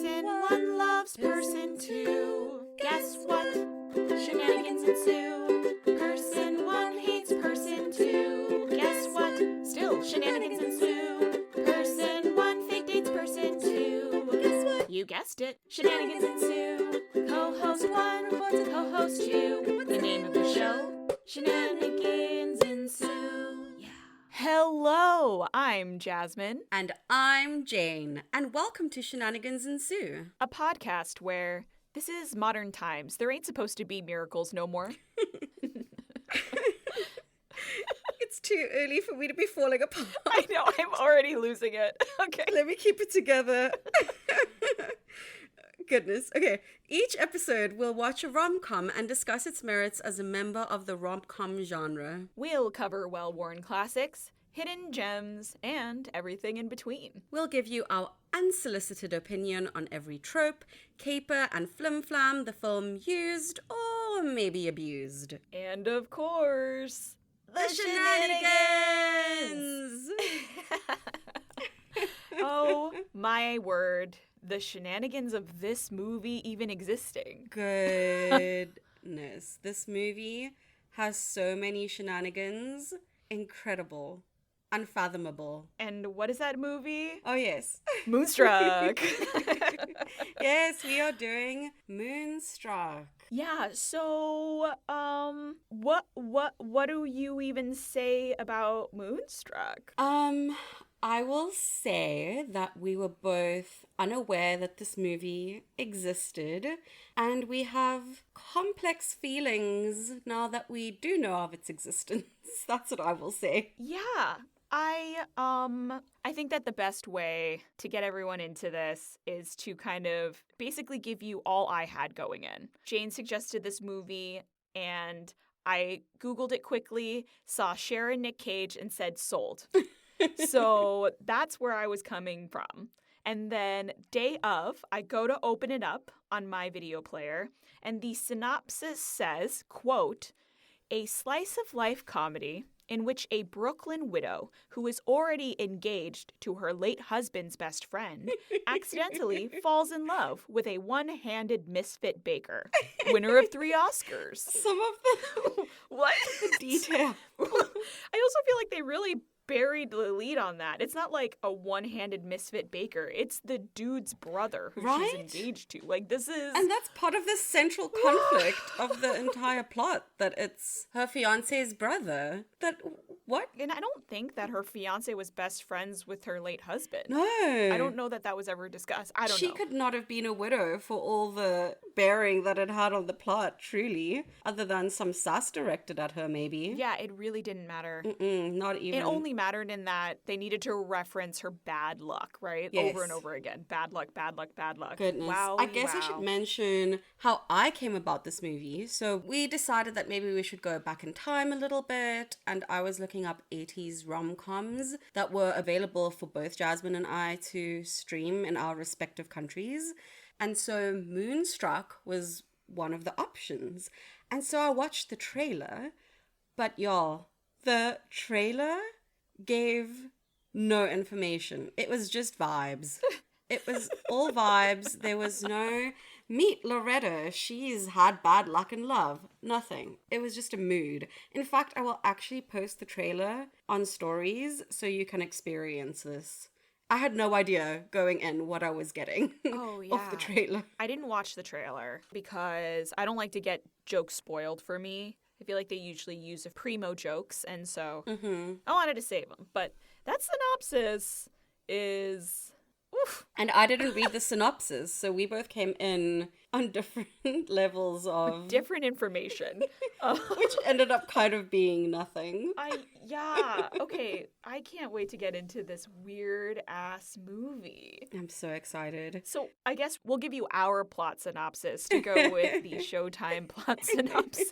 Person one loves person two. Guess what? Shenanigans ensue. Person one hates person two. Guess what? Still shenanigans ensue. Person one fake dates person two. Guess what? You guessed it. Shenanigans ensue. Co-host one reports to co-host two. The name of the show? Shenanigans ensue. Yeah. Hello, I'm Jasmine. And I'm Jane. And welcome to Shenanigans Ensue. A podcast where this is modern times. There ain't supposed to be miracles no more. It's too early for me to be falling apart. I know, I'm already losing it. Okay. Let me keep it together. Goodness. Okay. Each episode we'll watch a rom-com and discuss its merits as a member of the rom-com genre. We'll cover well-worn classics, hidden gems, and everything in between. We'll give you our unsolicited opinion on every trope, caper, and flim-flam the film used or maybe abused. And of course, the shenanigans! Oh my word. The shenanigans of this movie even existing. Goodness. This movie has so many shenanigans. Incredible. Unfathomable. And what is that movie? Oh, yes. Moonstruck. Yes, we are doing Moonstruck. Yeah, so, what do you even say about Moonstruck? I will say that we were both unaware that this movie existed, and we have complex feelings now that we do know of its existence. That's what I will say. Yeah. I think that the best way to get everyone into this is to kind of basically give you all I had going in. Jane suggested this movie, and I Googled it quickly, saw Sharon Nic Cage, and said sold. So that's where I was coming from. And then day of, I go to open it up on my video player, and the synopsis says, quote, a slice of life comedy in which a Brooklyn widow who is already engaged to her late husband's best friend accidentally falls in love with a one-handed misfit baker, winner of 3 Oscars. Some of the What? detail. I also feel like they really buried the lead on that. It's not like a one-handed misfit baker. It's the dude's brother who she's engaged to. Like, this is... And that's part of the central conflict of the entire plot, that it's her fiancé's brother. What? And I don't think that her fiancé was best friends with her late husband. No. I don't know that was ever discussed. I don't know. She could not have been a widow for all the bearing that it had on the plot, truly. Other than some sass directed at her, maybe. Yeah, it really didn't matter. Not even. It only mattered in that they needed to reference her bad luck, right? Yes. Over and over again. Bad luck, bad luck, bad luck. Goodness. Wow. I guess I should mention how I came about this movie. So we decided that maybe we should go back in time a little bit, and I was looking up 80s rom-coms that were available for both Jasmine and I to stream in our respective countries. And so Moonstruck was one of the options. And so I watched the trailer, but y'all, the trailer gave no information. It was just vibes. It was all vibes. There was no meet Loretta. She's had bad luck in love. Nothing. It was just a mood. In fact, I will actually post the trailer on stories so you can experience this. I had no idea going in what I was getting off the trailer. I didn't watch the trailer because I don't like to get jokes spoiled for me. I feel like they usually use primo jokes, and so I wanted to save them. But that synopsis is... Oof. And I didn't read the synopsis, so we both came in on different levels of... different information. Which ended up kind of being nothing. Okay. I can't wait to get into this weird-ass movie. I'm so excited. So I guess we'll give you our plot synopsis to go with the Showtime plot synopsis.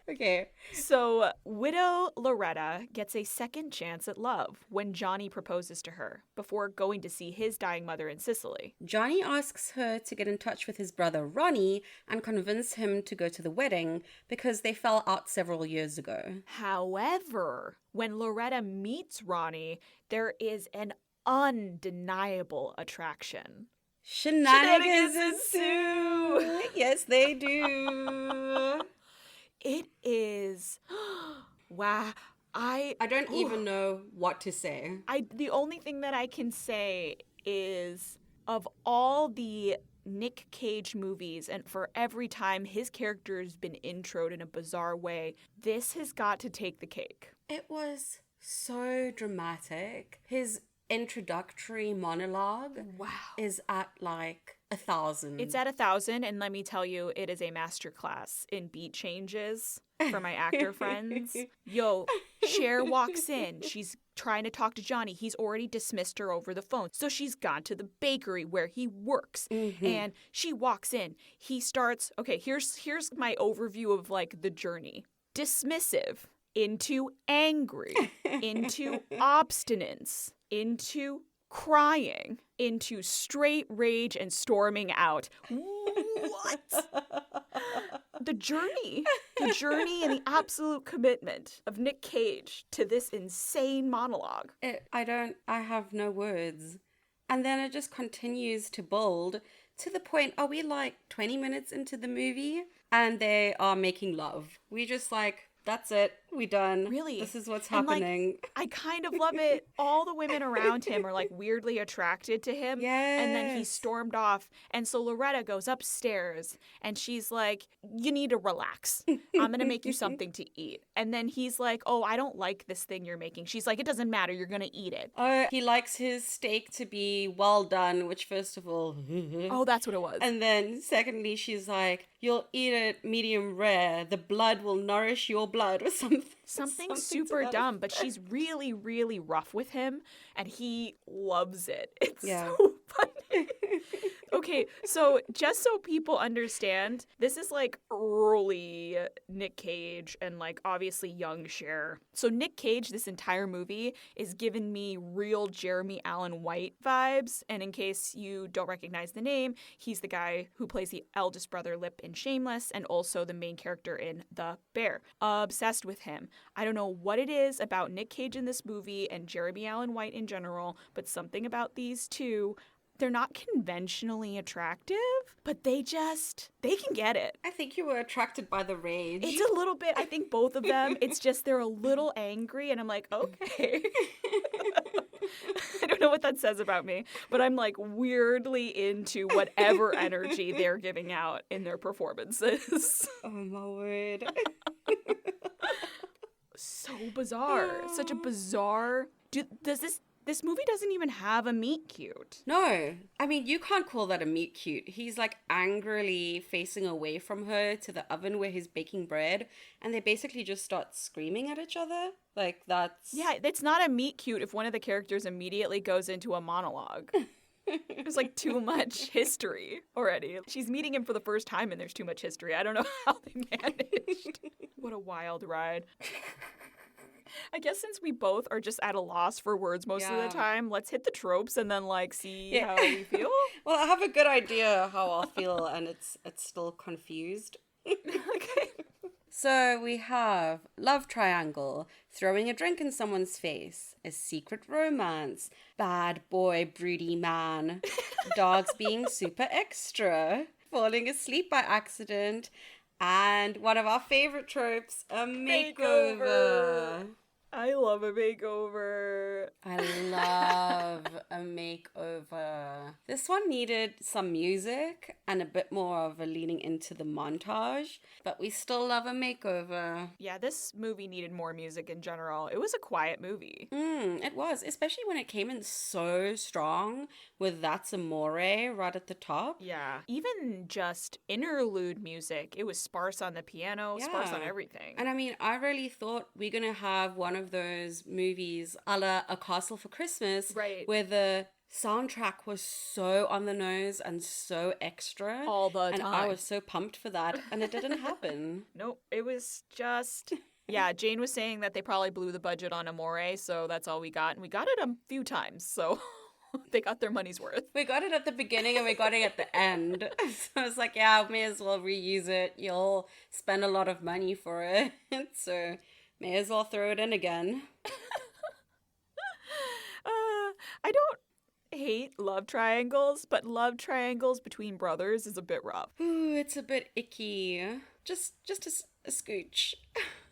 Okay. So widow Loretta gets a second chance at love when Johnny proposes to her before going to see his dying mother in Sicily. Johnny asks her to get in touch with his brother Ronnie and convince him to go to the wedding because they fell out several years ago. However, when Loretta meets Ronnie, there is an undeniable attraction. Shenanigans Shenanigans ensue. Yes, they do. It is. Wow. I don't even know what to say. The only thing that I can say is of all the Nic Cage movies, and for every time his character has been introed in a bizarre way, this has got to take the cake. It was so dramatic. His introductory monologue is at like 1,000. It's at 1,000, and let me tell you, it is a masterclass in beat changes for my actor friends. Yo, Cher walks in. She's trying to talk to Johnny. He's already dismissed her over the phone. So she's gone to the bakery where he works. And she walks in. He starts, okay, here's my overview of like the journey. Dismissive into angry, into obstinance, into crying, into straight rage and storming out. What? The journey and the absolute commitment of Nic Cage to this insane monologue. I have no words. And then it just continues to build to the point, are we like 20 minutes into the movie? And they are making love. We just like, that's it. We done. Really? This is what's And, like, happening. I kind of love it. All the women around him are like weirdly attracted to him. Yes. And then he stormed off. And so Loretta goes upstairs and she's like, you need to relax. I'm going to make you something to eat. And then he's like, oh, I don't like this thing you're making. She's like, it doesn't matter. You're going to eat it. Oh, he likes his steak to be well done, which first of all... Oh, that's what it was. And then secondly, she's like, you'll eat it medium rare. The blood will nourish your blood or something. Something super dumb, but she's really, really rough with him, and he loves it. It's so funny. Okay, so just so people understand, this is like early Nic Cage and like obviously young Cher. So Nic Cage, this entire movie, is giving me real Jeremy Allen White vibes. And in case you don't recognize the name, he's the guy who plays the eldest brother Lip in Shameless and also the main character in The Bear. Obsessed with him. I don't know what it is about Nic Cage in this movie and Jeremy Allen White in general, but something about these two. They're not conventionally attractive, but they can get it. I think you were attracted by the rage. It's a little bit, I think both of them, it's just they're a little angry and I'm like, okay. I don't know what that says about me, but I'm like weirdly into whatever energy they're giving out in their performances. Oh my word. So bizarre. Such a bizarre... This movie doesn't even have a meet cute. No. I mean, you can't call that a meet cute. He's like angrily facing away from her to the oven where he's baking bread, and they basically just start screaming at each other. Like, that's... Yeah, it's not a meet cute if one of the characters immediately goes into a monologue. There's like too much history already. She's meeting him for the first time and there's too much history. I don't know how they managed. What a wild ride. I guess since we both are just at a loss for words most of the time, let's hit the tropes and then like see how we feel. Well, I have a good idea how I'll feel and it's still confused. Okay. So we have love triangle, throwing a drink in someone's face, a secret romance, bad boy broody man, dogs being super extra, falling asleep by accident, and one of our favorite tropes, a makeover. I love a makeover. I love a makeover. This one needed some music and a bit more of a leaning into the montage, but we still love a makeover. Yeah, this movie needed more music in general. It was a quiet movie. It was, especially when it came in so strong with That's Amore right at the top. Yeah. Even just interlude music. It was sparse on the piano, sparse on everything. And I mean, I really thought we're going to have one of those movies a la A Castle for Christmas, right, where the soundtrack was so on the nose and so extra. All the time. And I was so pumped for that, and it didn't happen. Nope. It was just... Yeah, Jane was saying that they probably blew the budget on Amore, so that's all we got. And we got it a few times, so... They got their money's worth. We got it at the beginning and we got it at the end. So I was like, yeah, may as well reuse it. You'll spend a lot of money for it. So may as well throw it in again. hate love triangles, but love triangles between brothers is a bit rough. Ooh, it's a bit icky. Just a scooch.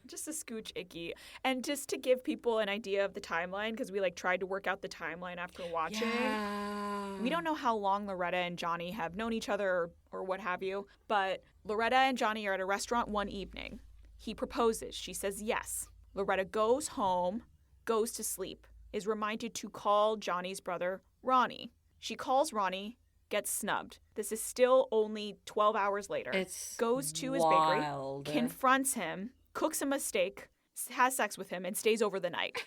Just a scooch icky. And just to give people an idea of the timeline, because we tried to work out the timeline after watching. Yeah. We don't know how long Loretta and Johnny have known each other or what have you, but Loretta and Johnny are at a restaurant one evening. He proposes. She says yes. Loretta goes home, goes to sleep, is reminded to call Johnny's brother, Ronnie. She calls Ronnie, gets snubbed. This is still only 12 hours later. Goes to his bakery, confronts him, cooks him a steak, has sex with him, and stays over the night.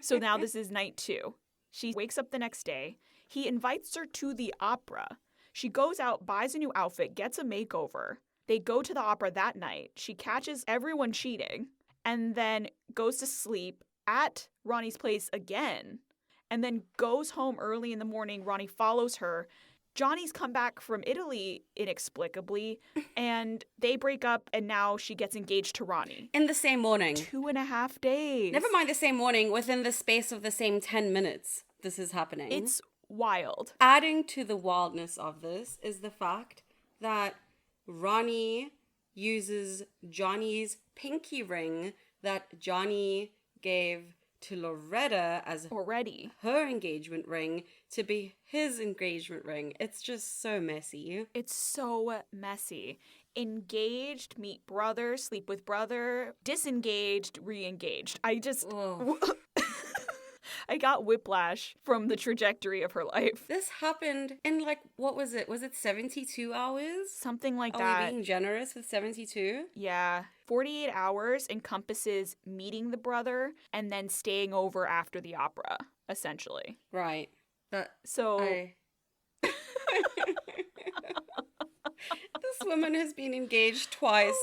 So now this is night 2. She wakes up the next day. He invites her to the opera. She goes out, buys a new outfit, gets a makeover. They go to the opera that night. She catches everyone cheating and then goes to sleep at Ronnie's place again and then goes home early in the morning. Ronnie follows her. Johnny's come back from Italy inexplicably, and they break up, and now she gets engaged to Ronnie. In the same morning. 2.5 days. Never mind the same morning, within the space of the same 10 minutes, this is happening. It's wild. Adding to the wildness of this is the fact that Ronnie uses Johnny's pinky ring that Johnny gave to Loretta as her engagement ring to be his engagement ring. It's just so messy. It's so messy. Engaged, meet brother, sleep with brother, disengaged, re-engaged. I got whiplash from the trajectory of her life. This happened in what was it? Was it 72 hours? Something like that. Are we being generous with 72? Yeah. 48 hours encompasses meeting the brother and then staying over after the opera, essentially. Right. This woman has been engaged twice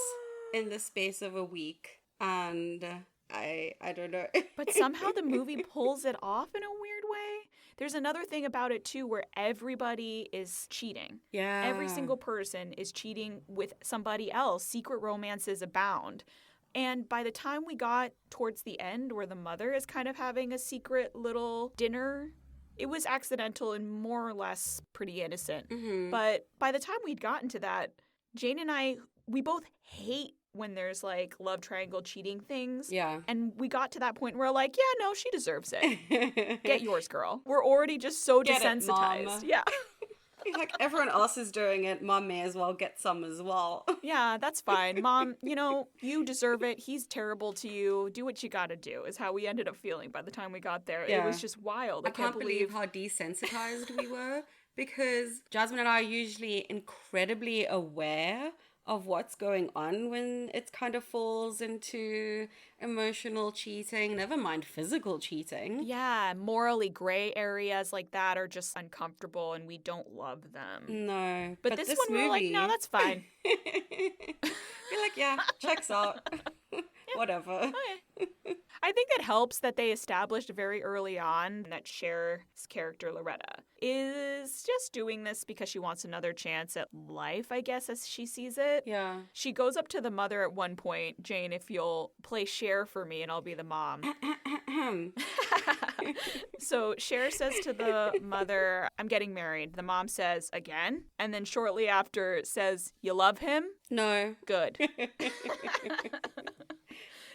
in the space of a week, and I don't know. But somehow the movie pulls it off in a weird way. There's another thing about it, too, where everybody is cheating. Yeah. Every single person is cheating with somebody else. Secret romances abound. And by the time we got towards the end, where the mother is kind of having a secret little dinner, it was accidental and more or less pretty innocent. Mm-hmm. But by the time we'd gotten to that, Jane and I, we both hate when there's love triangle cheating things. Yeah. And we got to that point where we're like, yeah, no, she deserves it. Get yours, girl. We're already just so desensitized. Mom. Yeah. Everyone else is doing it. Mom may as well get some as well. Yeah, that's fine. Mom, you deserve it. He's terrible to you. Do what you gotta do, is how we ended up feeling by the time we got there. Yeah. It was just wild. I can't believe how desensitized we were, because Jasmine and I are usually incredibly aware of what's going on when it kind of falls into emotional cheating, never mind physical cheating. Yeah, morally gray areas like that are just uncomfortable and we don't love them. No. But this one, we're like, no, that's fine. You're like, yeah, checks out. Whatever. Okay. I think it helps that they established very early on that Cher's character, Loretta, is just doing this because she wants another chance at life, I guess, as she sees it. Yeah. She goes up to the mother at one point, Jane, if you'll play Cher for me and I'll be the mom. So Cher says to the mother, I'm getting married. The mom says, again? And then shortly after says, you love him? No. Good.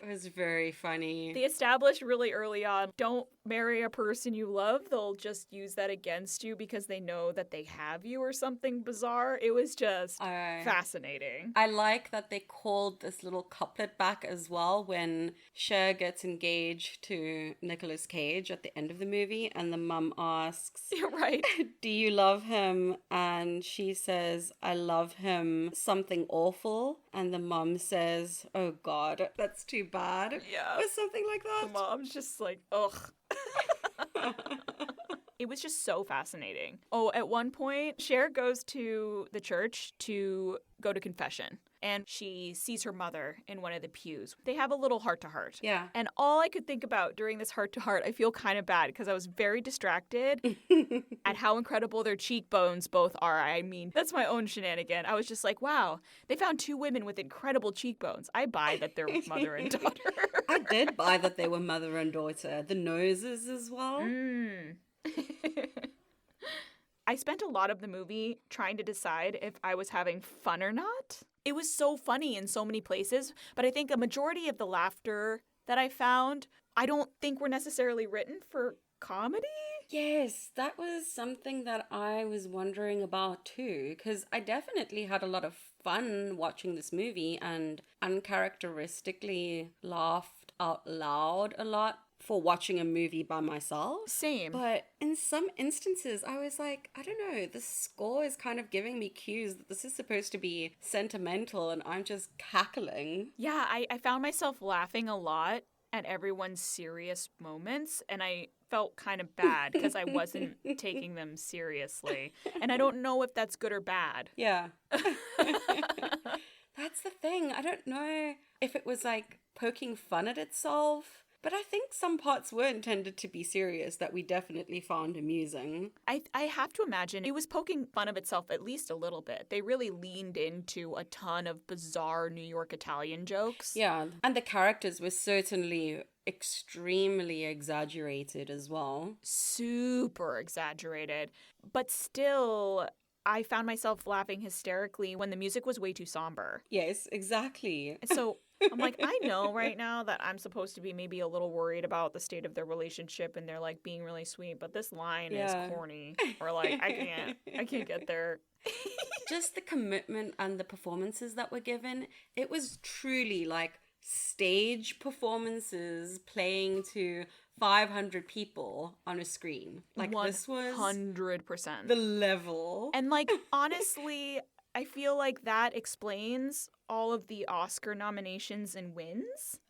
It was very funny. They established really early on, don't marry a person you love. They'll just use that against you because they know that they have you or something bizarre. It was just fascinating. I like that they called this little couplet back as well when Cher gets engaged to Nicolas Cage at the end of the movie and the mum asks, right, do you love him? And she says, I love him something awful. And the mum says, oh God, that's too bad. Yeah. Or something like that. The mom's just like, ugh. It was just so fascinating. Oh, at one point, Cher goes to the church to go to confession. And she sees her mother in one of the pews. They have a little heart-to-heart. Yeah. And all I could think about during this heart-to-heart, I feel kind of bad because I was very distracted at how incredible their cheekbones both are. I mean, that's my own shenanigan. I was just like, wow, they found two women with incredible cheekbones. I buy that they're mother and daughter. I did buy that they were mother and daughter. The noses as well. I spent a lot of the movie trying to decide if I was having fun or not. It was so funny in so many places, but I think a majority of the laughter that I found, I don't think were necessarily written for comedy. Yes, that was something that I was wondering about too, because I definitely had a lot of fun watching this movie and uncharacteristically laughed out loud a lot for watching a movie by myself. Same. But in some instances, I was like, I don't know, the score is kind of giving me cues that this is supposed to be sentimental and I'm just cackling. Yeah, I found myself laughing a lot at everyone's serious moments, and I felt kind of bad because I wasn't taking them seriously. And I don't know if that's good or bad. Yeah. That's the thing. I don't know if it was like poking fun at itself. But I think some parts were intended to be serious that we definitely found amusing. I have to imagine it was poking fun of itself at least a little bit. They really leaned into a ton of bizarre New York Italian jokes. Yeah, and the characters were certainly extremely exaggerated as well. Super exaggerated. But still, I found myself laughing hysterically when the music was way too somber. Yes, exactly. So I'm like, I know right now that I'm supposed to be maybe a little worried about the state of their relationship and they're like being really sweet, but this line is corny. Or like, I can't get there. Just the commitment and the performances that were given, it was truly like stage performances playing to 500 people on a screen. Like 100%. This was 100% the level. And like, honestly, I feel like that explains all of the Oscar nominations and wins.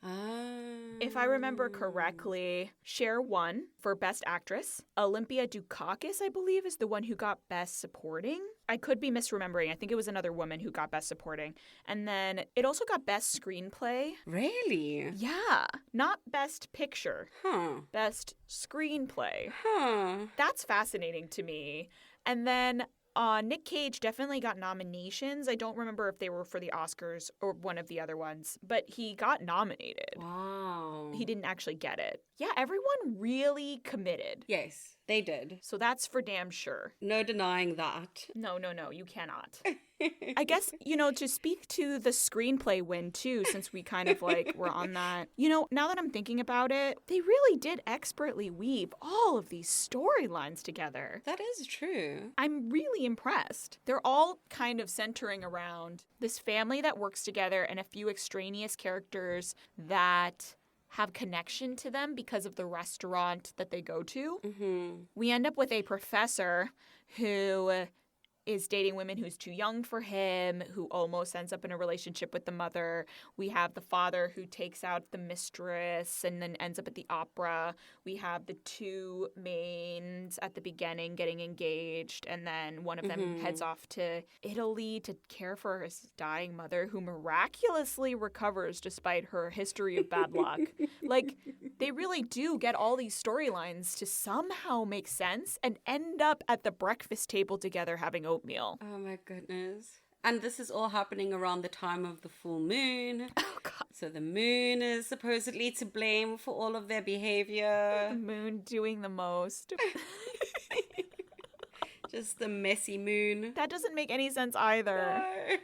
If I remember correctly, Cher won for Best Actress. Olympia Dukakis, I believe, is the one who got Best Supporting. I could be misremembering. I think it was another woman who got Best Supporting. And then it also got Best Screenplay. Really? Yeah. Not Best Picture. Huh. Best Screenplay. Huh. That's fascinating to me. And then Nic Cage definitely got nominations. I don't remember if they were for the Oscars or one of the other ones, but he got nominated. Wow. He didn't actually get it. Yeah, everyone really committed. Yes, they did. So that's for damn sure. No denying that. No, you cannot. I guess, to speak to the screenplay win too, since we kind of like were on that. Now that I'm thinking about it, they really did expertly weave all of these storylines together. That is true. I'm really impressed. They're all kind of centering around this family that works together and a few extraneous characters that have connection to them because of the restaurant that they go to. Mm-hmm. We end up with a professor who is dating women who's too young for him, who almost ends up in a relationship with the mother. We have the father who takes out the mistress and then ends up at the opera. We have the two mains at the beginning getting engaged, and then one of them heads off to Italy to care for his dying mother, who miraculously recovers despite her history of bad luck. Like, they really do get all these storylines to somehow make sense and end up at the breakfast table together having oatmeal. Oh my goodness. And this is all happening around the time of the full moon. Oh God. So the moon is supposedly to blame for all of their behavior. The moon doing the most. Just the messy moon. That doesn't make any sense either. No.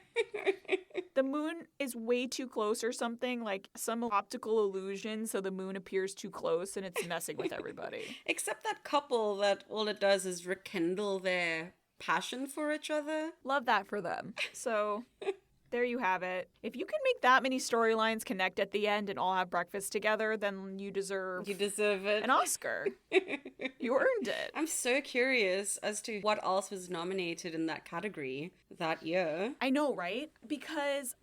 The moon is way too close or something, like some optical illusion, so the moon appears too close and it's messing with everybody. Except that couple that all it does is rekindle their passion for each other. Love that for them. So there you have it. If you can make that many storylines connect at the end and all have breakfast together, then you deserve it. An Oscar. You earned it. I'm so curious as to what else was nominated in that category that year. I know, right? Because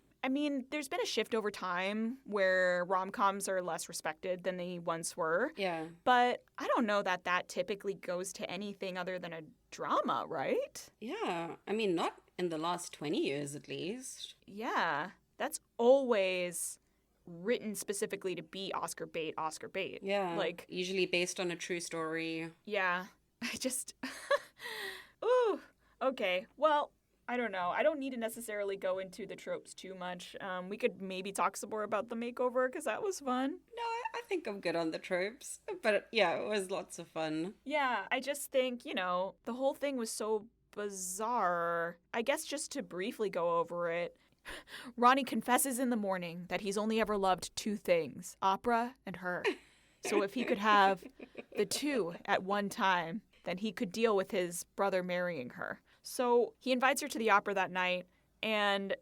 there's been a shift over time where rom-coms are less respected than they once were. Yeah. But I don't know that typically goes to anything other than a drama, right? Yeah. Not in the last 20 years at least. Yeah. That's always written specifically to be Oscar bait. Yeah. Like, usually based on a true story. Yeah. Ooh. Okay. Well, I don't know. I don't need to necessarily go into the tropes too much. We could maybe talk some more about The Makeover because that was fun. No, I think I'm good on the tropes. But yeah, it was lots of fun. Yeah, I just think, the whole thing was so bizarre. I guess just to briefly go over it, Ronnie confesses in the morning that he's only ever loved two things, opera and her. So if he could have the two at one time, then he could deal with his brother marrying her. So he invites her to the opera that night, and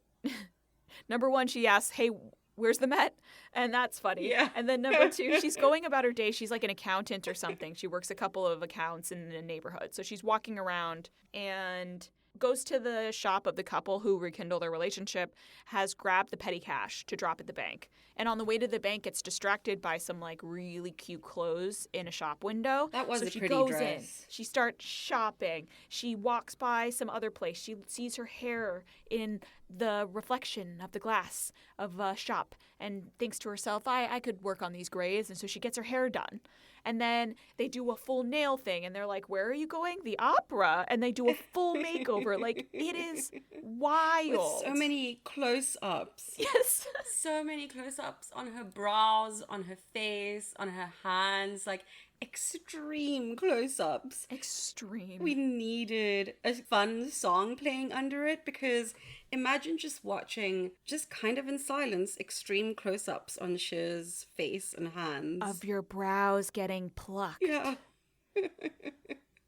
number one, she asks, hey, where's the Met? And that's funny. Yeah. And then number two, she's going about her day. She's like an accountant or something. She works a couple of accounts in the neighborhood. So she's walking around and goes to the shop of the couple who rekindle their relationship, has grabbed the petty cash to drop at the bank. And on the way to the bank, gets distracted by some like really cute clothes in a shop window. That was so a she pretty goes dress. in. She starts shopping. She walks by some other place. She sees her hair in the reflection of the glass of a shop and thinks to herself, I could work on these grays. And so she gets her hair done. And then they do a full nail thing, and they're like, where are you going? The opera. And they do a full makeover. Like, it is wild. With so many close-ups. Yes. So many close-ups on her brows, on her face, on her hands. Like, extreme close-ups. Extreme. We needed a fun song playing under it, because imagine just watching, just kind of in silence, extreme close-ups on Cher's face and hands. Of your brows getting plucked. Yeah.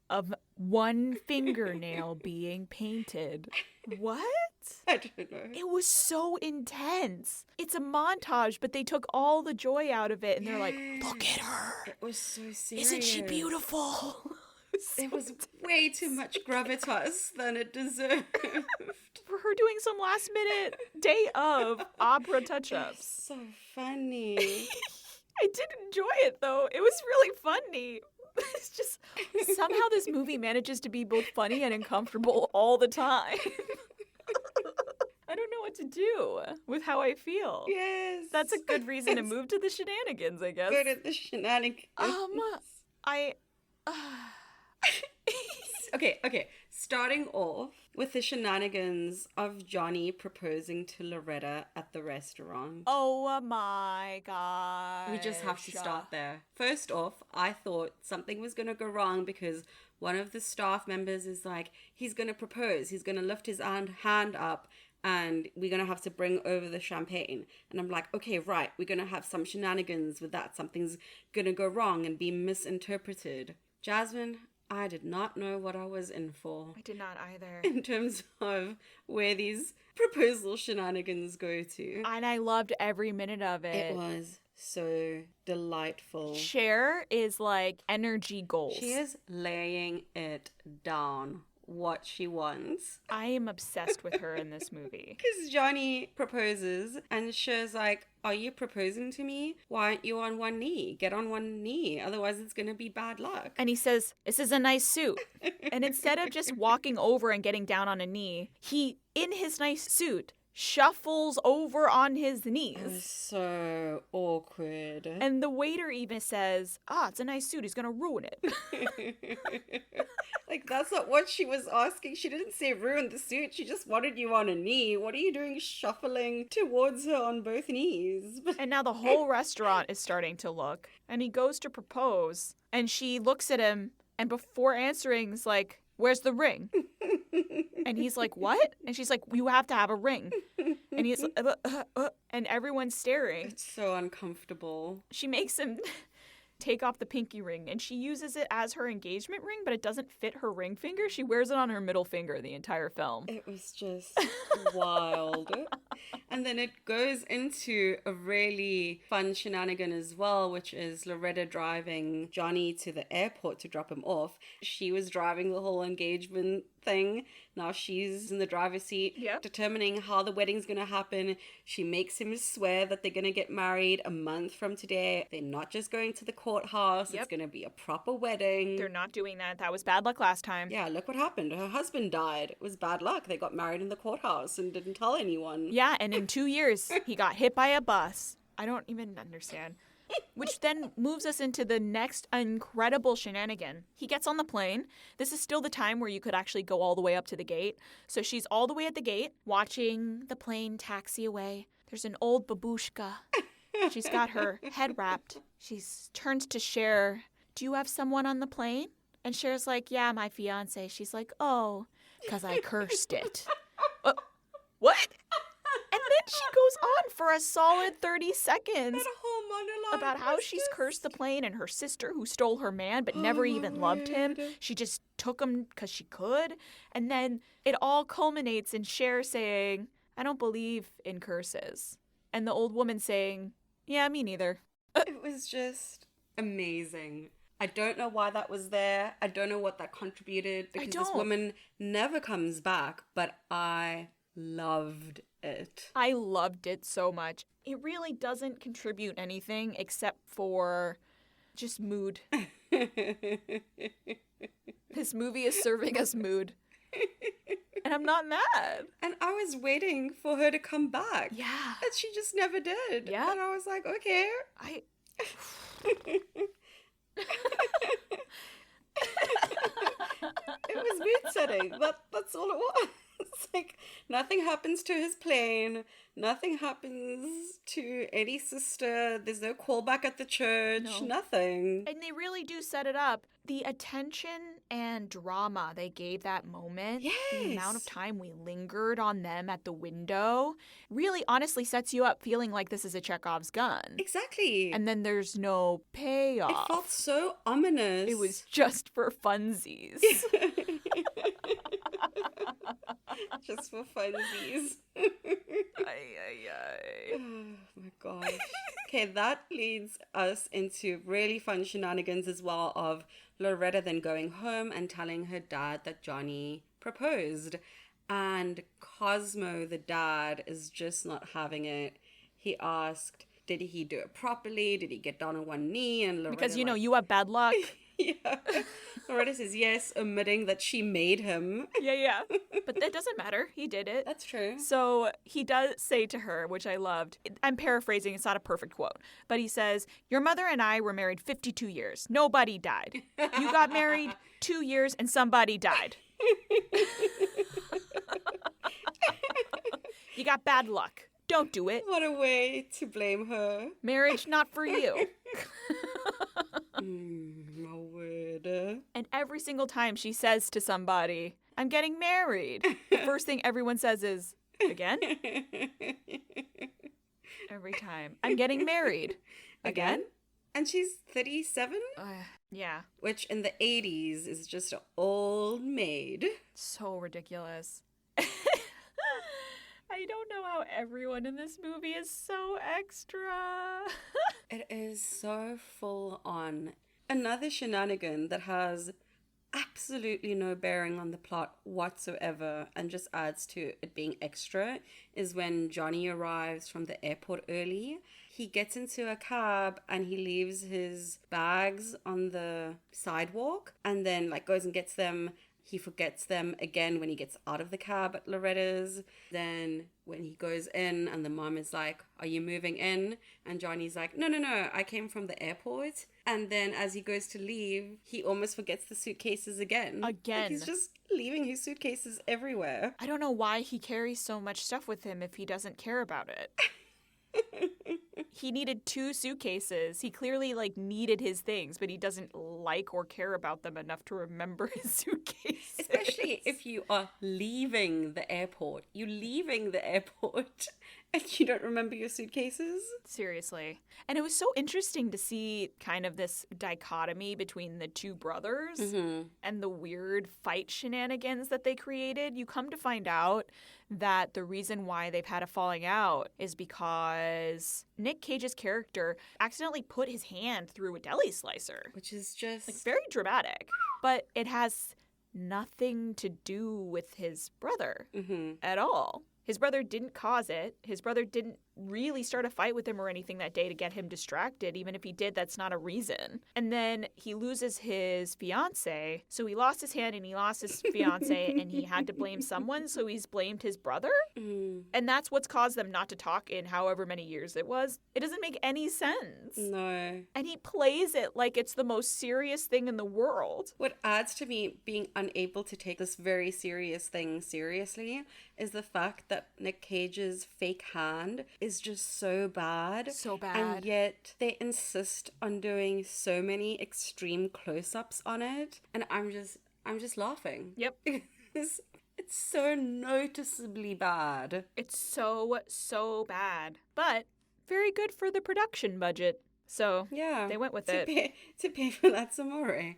Of one fingernail being painted. What? I don't know. It was so intense. It's a montage, but they took all the joy out of it, and they're like, look at her. It was so serious. Isn't she beautiful? It was way too much gravitas than it deserved. For her doing some last minute day of opera touch-ups. So funny. I did enjoy it, though. It was really funny. It's just somehow this movie manages to be both funny and uncomfortable all the time. I don't know what to do with how I feel. Yes. That's a good reason to move to the shenanigans, I guess. Good at the shenanigans. Okay. Starting off with the shenanigans of Johnny proposing to Loretta at the restaurant. Oh my god. We just have to start there. First off, I thought something was going to go wrong because one of the staff members is like, he's going to propose. He's going to lift his hand up and we're going to have to bring over the champagne. And I'm like, okay, right. We're going to have some shenanigans with that. Something's going to go wrong and be misinterpreted. Jasmine, I did not know what I was in for. I did not either. In terms of where these proposal shenanigans go to. And I loved every minute of it. It was so delightful. Cher is like energy goals. She is laying it down. What she wants. I am obsessed with her in this movie. Because Johnny proposes and Cher's like, are you proposing to me? Why aren't you on one knee? Get on one knee. Otherwise it's going to be bad luck. And he says, this is a nice suit. And instead of just walking over and getting down on a knee, he, in his nice suit, shuffles over on his knees. It was so awkward. And the waiter even says, it's a nice suit. He's going to ruin it. Like, that's not what she was asking. She didn't say ruin the suit. She just wanted you on a knee. What are you doing shuffling towards her on both knees? And now the whole restaurant is starting to look. And he goes to propose. And she looks at him. And before answering, is like, where's the ring? And he's like, what? And she's like, you have to have a ring. And he's like, and everyone's staring. It's so uncomfortable. She makes him take off the pinky ring, and she uses it as her engagement ring, but it doesn't fit her ring finger. She wears it on her middle finger the entire film. It was just wild. And then it goes into a really fun shenanigan as well, which is Loretta driving Johnny to the airport to drop him off. She was driving the whole engagement thing. Now she's in the driver's seat, determining how the wedding's going to happen. She makes him swear that they're going to get married a month from today. They're not just going to the courthouse. It's going to be a proper wedding. They're not doing that. That was bad luck last time. Yeah, look what happened. Her husband died. It was bad luck. They got married in the courthouse and didn't tell anyone. Yeah, and in 2 years, he got hit by a bus. I don't even understand. Which then moves us into the next incredible shenanigan. He gets on the plane. This is still the time where you could actually go all the way up to the gate. So she's all the way at the gate, watching the plane taxi away. There's an old babushka She's got her head wrapped. She turns to Cher. Do you have someone on the plane? And Cher's like, yeah, my fiance. She's like, oh, because I cursed it. What? And then she goes on for a solid 30 seconds That whole monologue about how was she's just- cursed the plane and her sister who stole her man but never even loved him. She just took him because she could. And then it all culminates in Cher saying, I don't believe in curses. And the old woman saying, yeah, me neither. It was just amazing. I don't know why that was there. I don't know what that contributed because this don't. woman never comes back, but I loved it. I loved it so much. It really doesn't contribute anything except for just mood. This movie is serving us mood. And I'm not mad. And I was waiting for her to come back. Yeah. And she just never did. Yeah. And I was like, okay. It was mood setting. That's all it was. It's like nothing happens to his plane. Nothing happens to any sister. There's no callback at the church. No. Nothing. And they really do set it up. The attention and drama they gave that moment, the amount of Yes. time we lingered on them at the window, really honestly sets you up feeling like this is a Chekhov's gun. Exactly. And then there's no payoff. it felt so ominous. It was just for funsies. just for funsies. Oh my gosh. Okay, that leads us into really fun shenanigans as well of Loretta then going home and telling her dad that Johnny proposed. And Cosmo, the dad, is just not having it. He asked, did he do it properly? Did he get down on one knee? And Loretta, Because, you have bad luck. yeah. Loretta says yes, omitting that she made him. Yeah. But that doesn't matter. He did it. That's true. So he does say to her, which I loved, I'm paraphrasing, it's not a perfect quote, but he says, your mother and I were married 52 years. Nobody died. You got married 2 years and somebody died. You got bad luck. Don't do it. What a way to blame her. Marriage not for you. My word. And every single time she says to somebody, I'm getting married, the first thing everyone says is, again? Every time. I'm getting married. Again? And she's 37, Yeah. which in the 80s is just an old maid. So ridiculous. I don't know how everyone in this movie is so extra. It is so full on. Another shenanigan that has absolutely no bearing on the plot whatsoever and just adds to it being extra is when Johnny arrives from the airport early. He gets into a cab and he leaves his bags on the sidewalk and then goes and gets them. He forgets them again when he gets out of the cab at Loretta's. Then when he goes in and the mom is like, are you moving in? And Johnny's like, no, I came from the airport. And then as he goes to leave, he almost forgets the suitcases again. He's just leaving his suitcases everywhere. I don't know why he carries so much stuff with him if he doesn't care about it. He needed 2 suitcases. He clearly needed his things, but he doesn't like or care about them enough to remember his suitcases. Especially if you are leaving the airport. You're leaving the airport and you don't remember your suitcases. Seriously. And it was so interesting to see kind of this dichotomy between the 2 brothers and the weird fight shenanigans that they created. You come to find out that the reason why they've had a falling out is because Nic Cage's character accidentally put his hand through a deli slicer. Which is just... very dramatic. But it has nothing to do with his brother at all. His brother didn't cause it. His brother didn't really start a fight with him or anything that day to get him distracted. Even if he did, that's not a reason. And then he loses his fiance. So he lost his hand and he lost his fiance and he had to blame someone. So he's blamed his brother. And that's what's caused them not to talk in however many years it was. It doesn't make any sense. No. And he plays it like it's the most serious thing in the world. What adds to me being unable to take this very serious thing seriously is the fact that Nic Cage's fake hand is is just so bad. So bad. And yet they insist on doing so many extreme close-ups on it. And I'm just laughing. Yep. It's so noticeably bad. It's so bad. But very good for the production budget. So Yeah, they went with it. To pay for that Samore.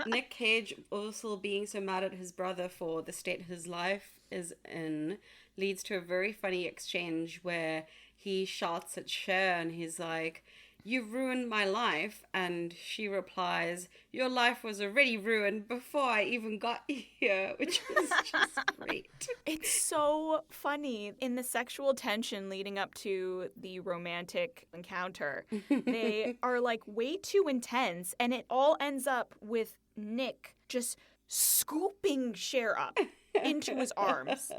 Nic Cage also being so mad at his brother for the state his life is in leads to a very funny exchange where he shouts at Cher and he's like, "You ruined my life," and she replies, "Your life was already ruined before I even got here," which is just great. It's so funny. In the sexual tension leading up to the romantic encounter, they are like way too intense, and it all ends up with Nick just scooping Cher up into his arms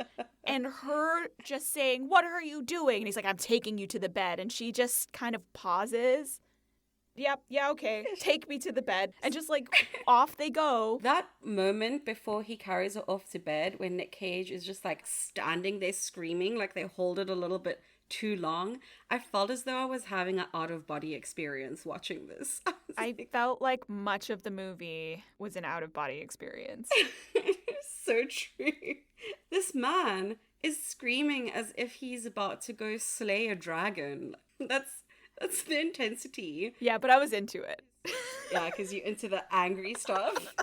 and her just saying, "What are you doing?" And he's like, "I'm taking you to the bed." And she just kind of pauses. "Yep, yeah, okay. Take me to the bed." And just like off they go. That moment before he carries her off to bed when Nic Cage is just like standing there screaming, like they hold it a little bit too long, I felt as though I was having an out-of-body experience watching this. I felt like much of the movie was an out-of-body experience. So true. This man is screaming as if he's about to go slay a dragon. That's the intensity. Yeah, but I was into it. Yeah, because you're into the angry stuff.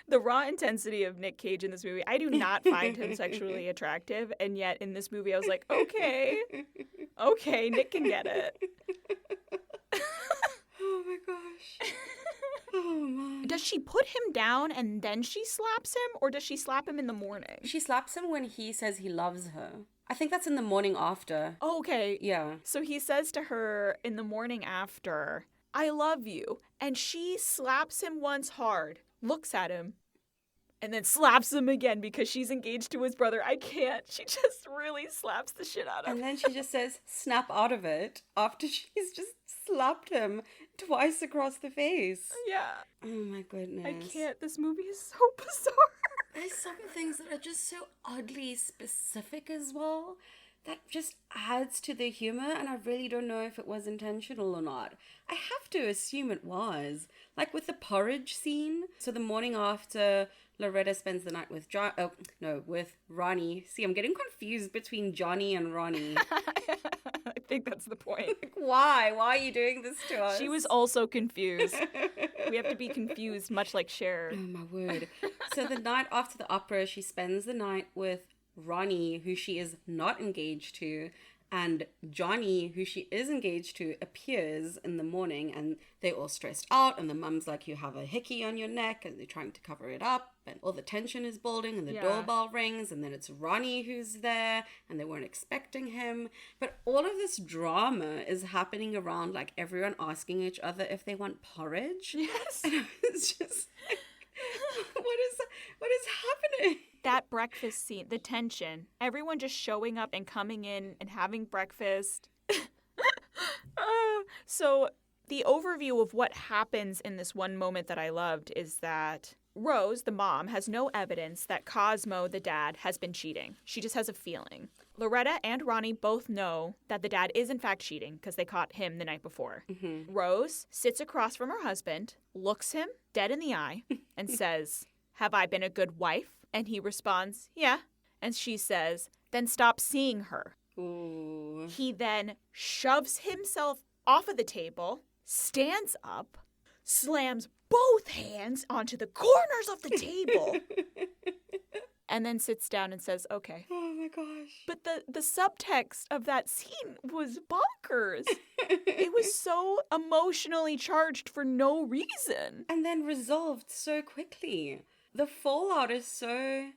The raw intensity of Nic Cage in this movie, I do not find him sexually attractive, and yet in this movie I was like, okay, Nick can get it. Oh my gosh. Oh man. Does she put him down and then she slaps him, or does she slap him in the morning? She slaps him when he says he loves her. I think that's in the morning after. Oh, okay. Yeah. So he says to her in the morning after, "I love you," and she slaps him once hard, looks at him, and then slaps him again because she's engaged to his brother. I can't. She just really slaps the shit out of him. And then she just says, "Snap out of it," after she's just slapped him twice across the face. Yeah. Oh my goodness. I can't. This movie is so bizarre. There's some things that are just so oddly specific as well. That just adds to the humor, and I really don't know if it was intentional or not. I have to assume it was. Like with the porridge scene. So the morning after, Loretta spends the night with with Ronnie. See, I'm getting confused between Johnny and Ronnie. I think that's the point. Like, why? Why are you doing this to us? She was also confused. We have to be confused, much like Cher. Oh my word. So the night after the opera, she spends the night with Ronnie, who she is not engaged to, and Johnny, who she is engaged to, appears in the morning, and they're all stressed out, and the mum's like, "You have a hickey on your neck," and they're trying to cover it up, and all the tension is building, and the doorbell rings, and then it's Ronnie who's there, and they weren't expecting him. But all of this drama is happening around, like, everyone asking each other if they want porridge. Yes. And it's just like, what is happening? That breakfast scene, the tension, everyone just showing up and coming in and having breakfast. So the overview of what happens in this one moment that I loved is that Rose, the mom, has no evidence that Cosmo, the dad, has been cheating. She just has a feeling. Loretta and Ronnie both know that the dad is in fact cheating because they caught him the night before. Mm-hmm. Rose sits across from her husband, looks him dead in the eye, and says, "Have I been a good wife?" And he responds, "Yeah." And she says, "Then stop seeing her." Ooh. He then shoves himself off of the table, stands up, slams both hands onto the corners of the table, and then sits down and says, "Okay." Oh my gosh. But the subtext of that scene was bonkers. It was so emotionally charged for no reason. And then resolved so quickly. The fallout is so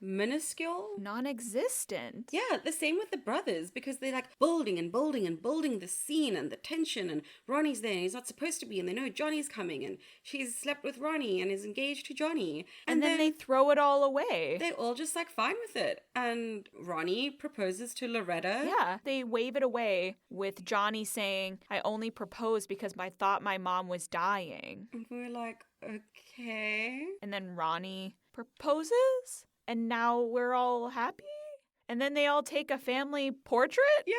minuscule. Non-existent. Yeah, the same with the brothers, because they're like building and building and building the scene and the tension, and Ronnie's there and he's not supposed to be, and they know Johnny's coming, and she's slept with Ronnie and is engaged to Johnny. And then they throw it all away. They're all just like fine with it. And Ronnie proposes to Loretta. Yeah, they wave it away with Johnny saying, "I only proposed because I thought my mom was dying." And we're like, okay. And then Ronnie proposes? And now we're all happy? And then they all take a family portrait? Yeah,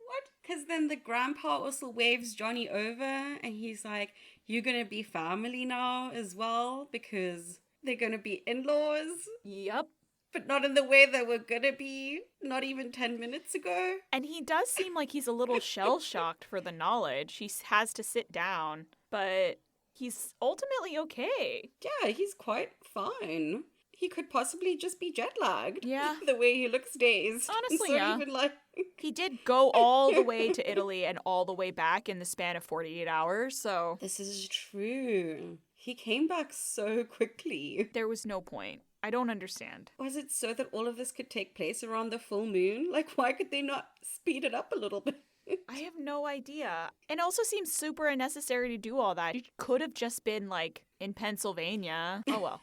what? Because then the grandpa also waves Johnny over and he's like, you're going to be family now as well because they're going to be in-laws. Yep. But not in the way they were going to be not even 10 minutes ago. And he does seem like he's a little shell-shocked for the knowledge. He has to sit down, but he's ultimately okay. Yeah, he's quite fine. He could possibly just be jet lagged. Yeah. The way he looks dazed. Honestly, He's yeah. not even like... He did go all the way to Italy and all the way back in the span of 48 hours, so This is true. He came back so quickly. there was no point. I don't understand. Was it so that all of this could take place around the full moon? Like, why could they not speed it up a little bit? I have no idea. It also seems super unnecessary to do all that. It could have just been, like, in Pennsylvania. Oh, well.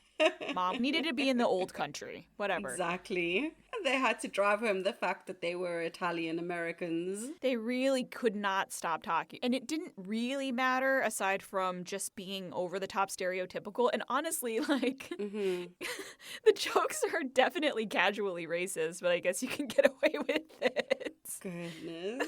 Mom needed to be in the old country. Whatever. Exactly. And they had to drive home the fact that they were Italian Americans. They really could not stop talking. And it didn't really matter aside from just being over the top stereotypical. And honestly, like, the jokes are definitely casually racist, but I guess you can get away with it. Goodness.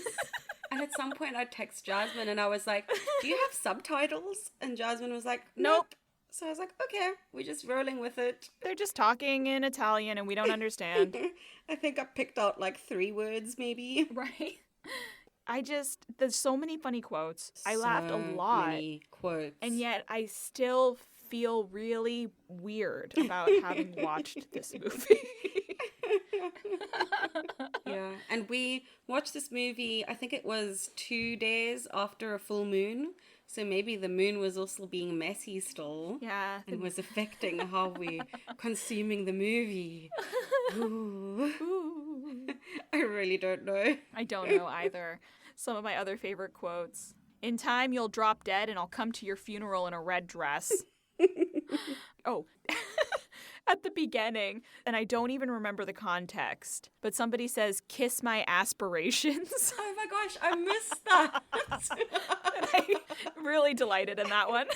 And at some point I text Jasmine and I was like, do you have subtitles? And Jasmine was like, nope. So I was like, okay, we're just rolling with it. They're just talking in Italian and we don't understand. I think I picked out like 3 words maybe. Right? There's so many funny quotes. I laughed a lot. Many quotes. And yet I still feel really weird about having watched this movie. Yeah, and we watched this movie, I think it was 2 days after a full moon. So maybe the moon was also being messy still. Yeah. And was affecting how we consuming the movie. Ooh. Ooh. I really don't know. I don't know either. Some of my other favorite quotes. In time, you'll drop dead and I'll come to your funeral in a red dress. Oh. At the beginning, and I don't even remember the context, but somebody says, kiss my aspirations. Oh my gosh, I missed that. And I really delighted in that one.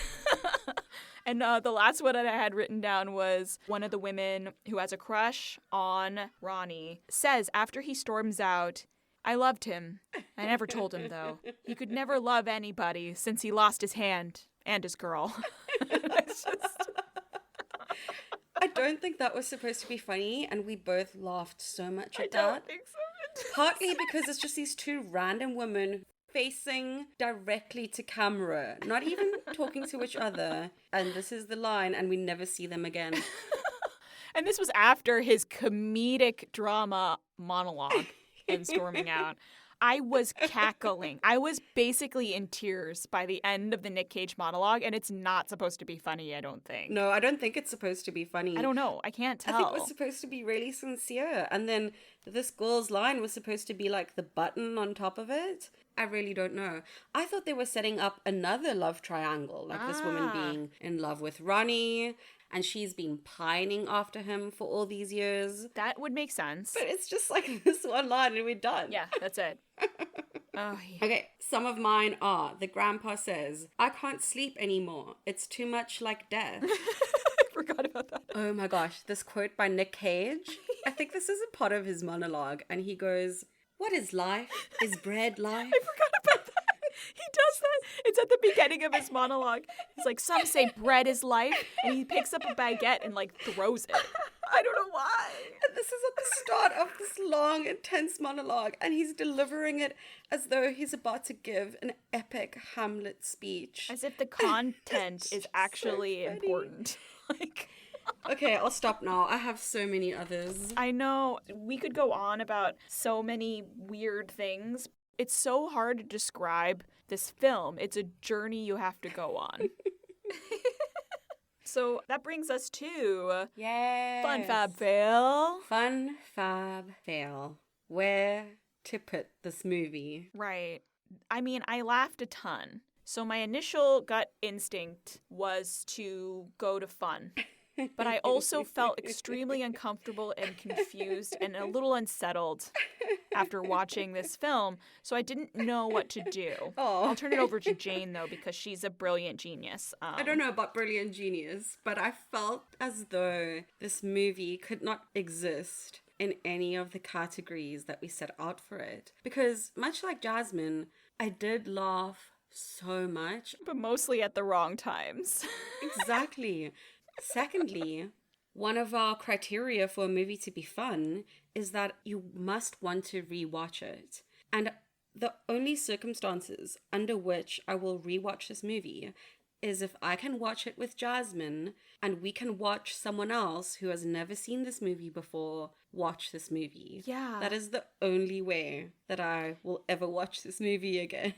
And the last one that I had written down was one of the women who has a crush on Ronnie says after he storms out, I loved him. I never told him, though. He could never love anybody since he lost his hand and his girl. It's just... I don't think that was supposed to be funny, and we both laughed so much at I don't that. think so. Partly because it's just these 2 random women facing directly to camera, not even talking to each other. And this is the line, and we never see them again. And this was after his comedic drama monologue and storming out. I was cackling. I was basically in tears by the end of the Nic Cage monologue, and it's not supposed to be funny, I don't think. No, I don't think it's supposed to be funny. I don't know. I can't tell. I think it was supposed to be really sincere. And then this girl's line was supposed to be like the button on top of it. I really don't know. I thought they were setting up another love triangle, like this woman being in love with Ronnie, and she's been pining after him for all these years. That would make sense. But it's just like this one line and we're done. Yeah, that's it. Oh, yeah. Okay, some of mine are, the grandpa says, I can't sleep anymore. It's too much like death. I forgot about that. Oh my gosh, this quote by Nic Cage. I think this is a part of his monologue. And he goes, what is life? Is bread life? I forgot about that. He does that. It's at the beginning of his monologue. He's like, some say bread is life. And he picks up a baguette and like throws it. I don't know why. And this is at the start of this long, intense monologue. And he's delivering it as though he's about to give an epic Hamlet speech. As if the content is actually so important. Like... Okay, I'll stop now. I have so many others. I know. We could go on about so many weird things. It's so hard to describe this film. It's a journey you have to go on. So that brings us to Yes. Fun Fab Fail. Fun Fab Fail. Where to put this movie? Right. I mean, I laughed a ton. So my initial gut instinct was to go to fun. But I also felt extremely uncomfortable and confused and a little unsettled after watching this film, so I didn't know what to do. Oh. I'll turn it over to Jane, though, because she's a brilliant genius. I don't know about brilliant genius, but I felt as though this movie could not exist in any of the categories that we set out for it. Because much like Jasmine, I did laugh so much. But mostly at the wrong times. Exactly. Secondly, one of our criteria for a movie to be fun is that you must want to rewatch it. And the only circumstances under which I will rewatch this movie is if I can watch it with Jasmine and we can watch someone else who has never seen this movie before watch this movie. Yeah. That is the only way that I will ever watch this movie again.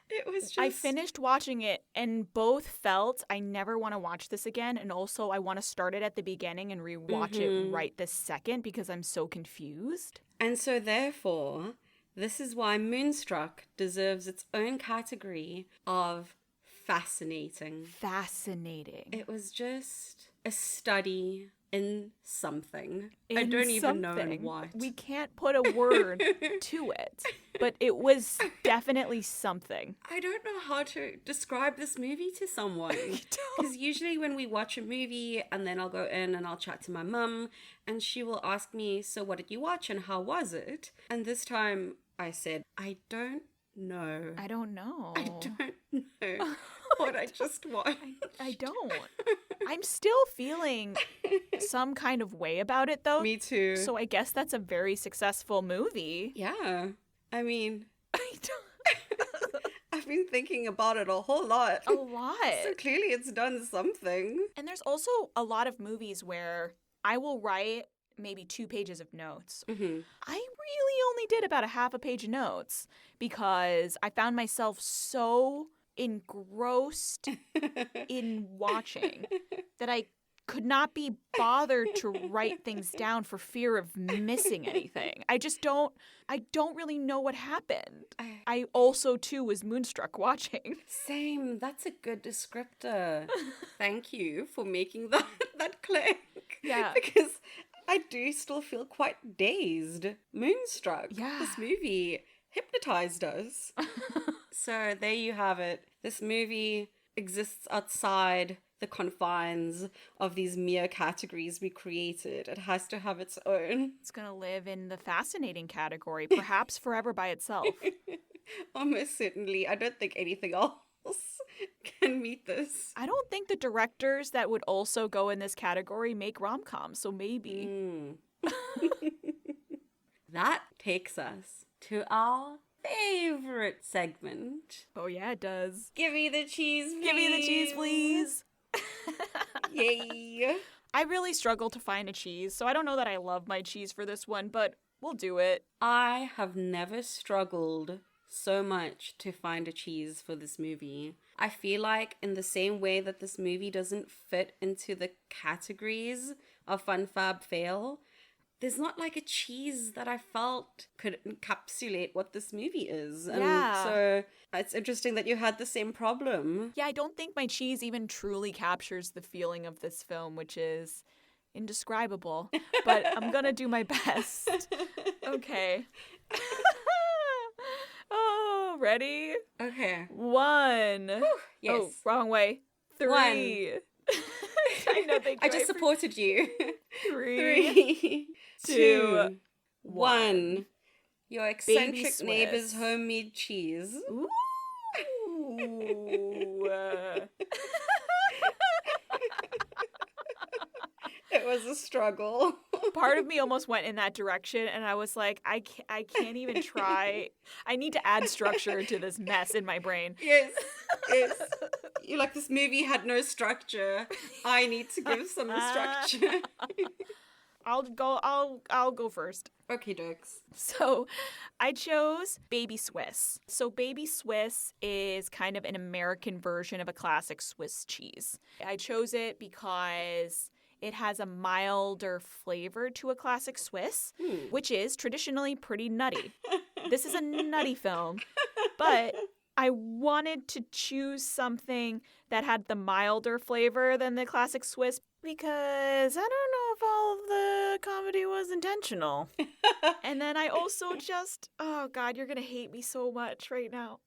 It was just... I finished watching it and both felt I never want to watch this again, and also I want to start it at the beginning and rewatch it right this second because I'm so confused. And so therefore, this is why Moonstruck deserves its own category of fascinating. Fascinating. It was just a study in something. I don't even know in what. We can't put a word to it, but it was definitely something. I don't know how to describe this movie to someone. Because usually when we watch a movie and then I'll go in and I'll chat to my mum and she will ask me, so what did you watch and how was it? And this time I said, I don't know. I don't know. I don't know what I just watched. I don't. I'm still feeling some kind of way about it, though. Me too. So I guess that's a very successful movie. Yeah. I mean, I don't... I've been thinking about it a whole lot. A lot. So clearly it's done something. And there's also a lot of movies where I will write maybe 2 pages of notes. Mm-hmm. I really only did about a half a page of notes because I found myself so engrossed in watching that I could not be bothered to write things down for fear of missing anything. I don't really know what happened. I also too was moonstruck watching. Same. That's a good descriptor. Thank you for making that click. Yeah. Because I do still feel quite dazed. Moonstruck. Yeah. This movie hypnotized us. So there you have it. This movie exists outside the confines of these mere categories we created. It has to have its own. It's going to live in the fascinating category, perhaps forever by itself. Almost certainly. I don't think anything else can meet this. I don't think the directors that would also go in this category make rom-coms, so maybe. That takes us to our favorite segment. Oh yeah, it does. Give me the cheese, please. Give me the cheese, please. Yay. I really struggle to find a cheese, so I don't know that I love my cheese for this one, but we'll do it. I have never struggled so much to find a cheese for this movie. I feel like in the same way that this movie doesn't fit into the categories of Fun Fab Fail, there's not like a cheese that I felt could encapsulate what this movie is. And so it's interesting that you had the same problem. Yeah, I don't think my cheese even truly captures the feeling of this film, which is indescribable. But I'm gonna do my best. Okay. Oh, ready? Okay. 1. Whew, yes. Oh, wrong way. 3. 1. I know they I just supported you. 3, 2, 1. Your eccentric Swiss. neighbor's homemade cheese. Ooh. It was a struggle. Part of me almost went in that direction, and I was like, I can't even try. I need to add structure to this mess in my brain. Yes. You're like, this movie had no structure. I need to give some structure. I'll go first. Okay, dokes. So I chose Baby Swiss. So Baby Swiss is kind of an American version of a classic Swiss cheese. I chose it because it has a milder flavor to a classic Swiss, which is traditionally pretty nutty. This is a nutty film, but I wanted to choose something that had the milder flavor than the classic Swiss because I don't know if all of the comedy was intentional. And then I also just, oh God, you're going to hate me so much right now.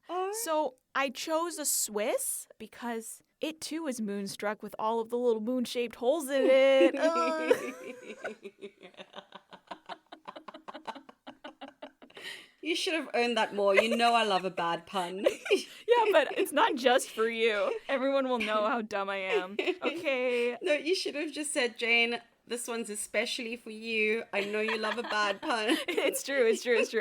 So I chose a Swiss because it too is moonstruck with all of the little moon-shaped holes in it. You should have owned that more. You know I love a bad pun. Yeah, but it's not just for you. Everyone will know how dumb I am. Okay. No, you should have just said, Jane, this one's especially for you. I know you love a bad pun. It's true.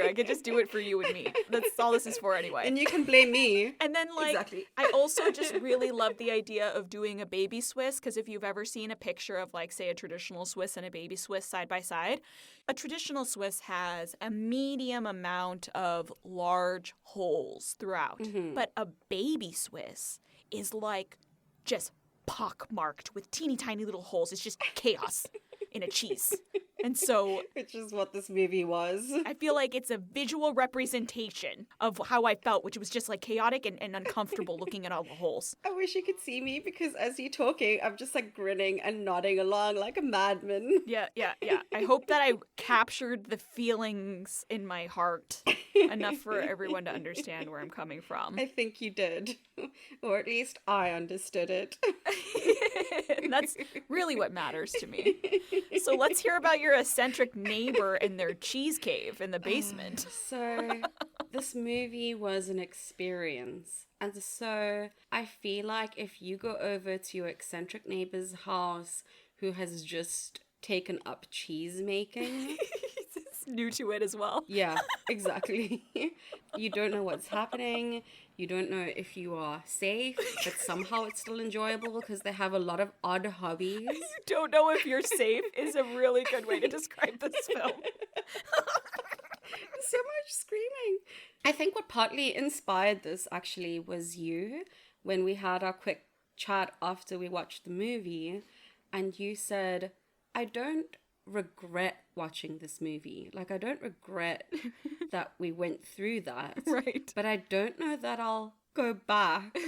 I could just do it for you and me. That's all this is for anyway. And you can blame me. And then, like, Exactly. I also just really love the idea of doing a baby Swiss, because if you've ever seen a picture of, like, say, a traditional Swiss and a baby Swiss side by side, a traditional Swiss has a medium amount of large holes throughout. But a baby Swiss is, like, just pockmarked with teeny tiny little holes. It's just chaos in a cheese. And so, which is what this movie was. I feel like it's a visual representation of how I felt, which was just like chaotic and uncomfortable looking at all the holes. I wish you could see me, because as you're talking, I'm just like grinning and nodding along like a madman. Yeah. I hope that I captured the feelings in my heart enough for everyone to understand where I'm coming from. I think you did. Or at least I understood it. That's really what matters to me. So let's hear about your eccentric neighbor and their cheese cave in the basement. So this movie was an experience. And so I feel like if you go over to your eccentric neighbor's house who has just taken up cheese making... He's new to it as well. Yeah, exactly. You don't know what's happening. You don't know if you are safe, but somehow it's still enjoyable because they have a lot of odd hobbies. You don't know if you're safe is a really good way to describe this film. So much screaming. I think what partly inspired this actually was you, when we had our quick chat after we watched the movie, and you said, I don't regret watching this movie. Like, I don't regret that we went through that. Right. But I don't know that I'll go back.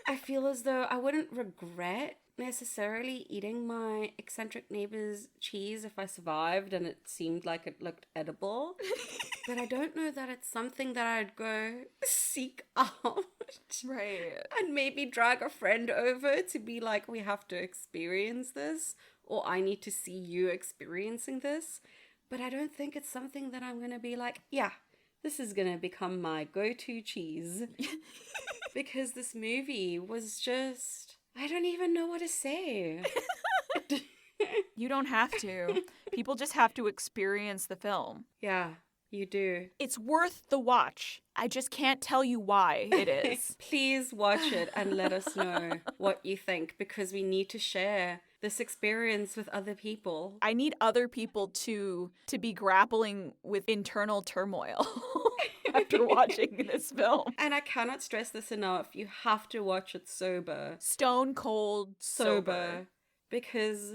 I feel as though I wouldn't regret necessarily eating my eccentric neighbor's cheese if I survived and it seemed like it looked edible. But I don't know that it's something that I'd go seek out. Right. And maybe drag a friend over to be like, we have to experience this, or I need to see you experiencing this. But I don't think it's something that I'm going to be like, yeah, this is going to become my go-to cheese. Because this movie was just, I don't even know what to say. You don't have to. People just have to experience the film. Yeah, you do. It's worth the watch. I just can't tell you why it is. Please watch it and let us know what you think, because we need to share this experience with other people. I need other people to be grappling with internal turmoil after watching this film. And I cannot stress this enough. You have to watch it sober. Stone cold sober. Because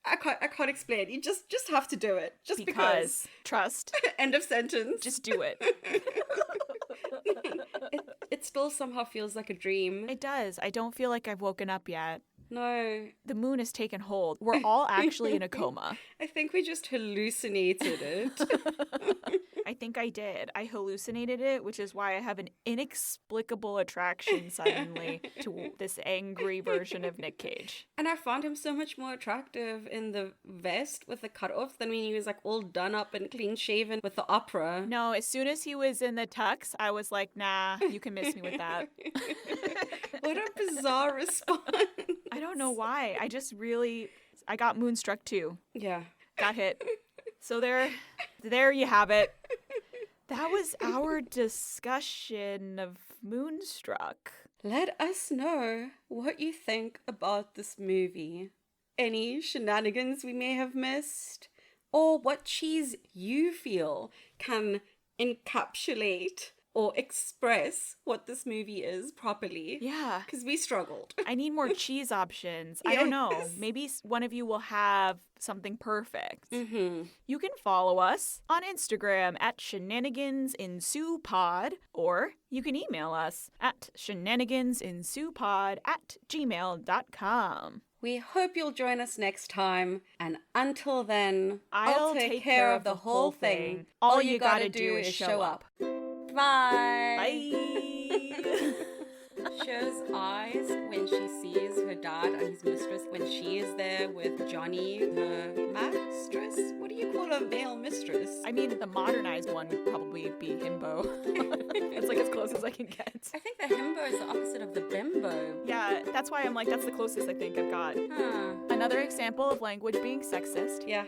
I can't explain. You just have to do it. Just because. Trust. End of sentence. Just do it. It still somehow feels like a dream. It does. I don't feel like I've woken up yet. No. The moon has taken hold. We're all actually in a coma. I think we just hallucinated it. I think I did. I hallucinated it, which is why I have an inexplicable attraction suddenly to this angry version of Nic Cage. And I found him so much more attractive in the vest with the cutoff than when he was like all done up and clean shaven with the opera. No, as soon as he was in the tux, I was like, nah, you can miss me with that. What a bizarre response. I don't know why. I got Moonstruck too. Yeah. Got hit. So there you have it. That was our discussion of Moonstruck. Let us know what you think about this movie. Any shenanigans we may have missed, or what cheese you feel can encapsulate or express what this movie is properly. Yeah. Because we struggled. I need more cheese options. I don't know. Maybe one of you will have something perfect. Mm-hmm. You can follow us on Instagram at shenanigansensuepod, or you can email us at shenanigansensuepod@gmail.com. We hope you'll join us next time. And until then, I'll take care of the whole thing. All you gotta do is show up. Bye. Bye. Cher's eyes when she sees her dad and his mistress, when she is there with Johnny, her mistress. What do you call a male mistress? I mean, the modernized one would probably be himbo. It's like as close as I can get. I think the himbo is the opposite of the bimbo. Yeah, that's why I'm like, that's the closest I think I've got. Huh. Another example of language being sexist. Yeah.